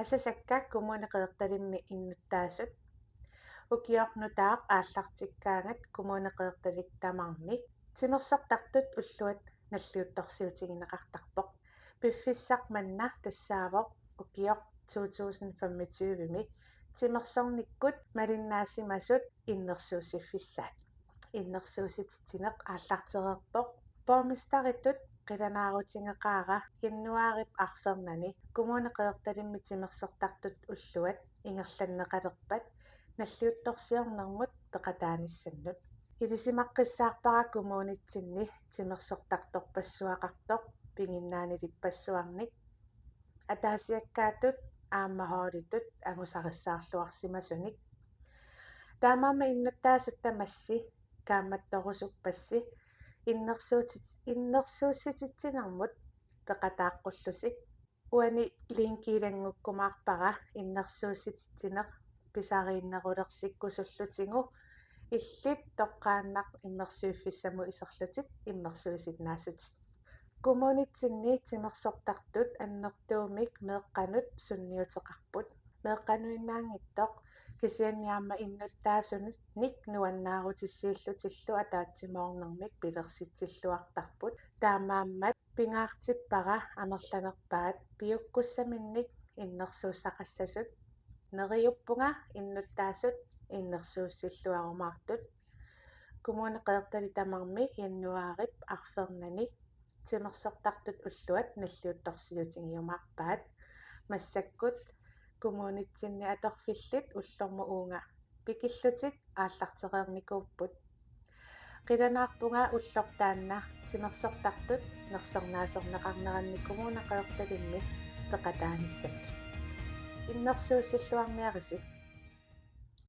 Asasakkaak kumuuneqeertalimmi innuttaasut ukiornutaaq aallartikkaangat kumuuneqeertalik tamarmi timersortartut ulluat nalliuttorsiutigineqartarpoq piffissaq manna tassaavoq ukior 2025-mi timersornikkut malinnaasimasut innersuusiffissaat innersuusititineq aallartereerpoq pormistaritut qilanaarutingeqaara Januarip arfernani kumuuneqeertalimmi timersortartut ulluat ingerlanneqalerpat nalliuttorsiornermut peqataanissanut ilisimaqqissaarpara kumuunitsinni timersortartorpassuaqartoq pinginnaanilippassuarnik ataasiakkaatut aammahoolitut angusarissаарluarsimasunik taamaama innuttaasut tamassi kaammattorusupпасси иннерсуусититсинермут пеқатааққуллусик уани линкилангуккумаарпара иннерсуусититсинеқ писарииннерулерсиккусуллутингу иллит тоққааннақ иммерсуиффиссаму исерлутит иммерсуиситнаассутит кумунитсинни тимерсортартут аннертуумик меэққанут сунниутеқарпут меэққануиннаангиттоқ кисианниарма иннуттаасунут ник нуаннаарутиссииллутиллу атаатсимоорнэрмик пилерситсиллуартарпут таамааммат пингаартиппара амерланерпаат пиуккуссаминник иннерсууссақассасут нериуппунга иннуттаасут иннерсууссиллуарумаартут кумуунеқеертали тамарми яннуарип арфернани тимерсортартут уллуат наллиутторсиутингиумаарпаат массаккут кумуунитсинни аторфиллит уллорму уунга пикиллутик ааллартереерникууппут qilanaarpunga ullortaanna timersortartut nersornaasernеqarneranni kumuunaqeertalimmi peqataanissannut иннерсуусиллуарниарисик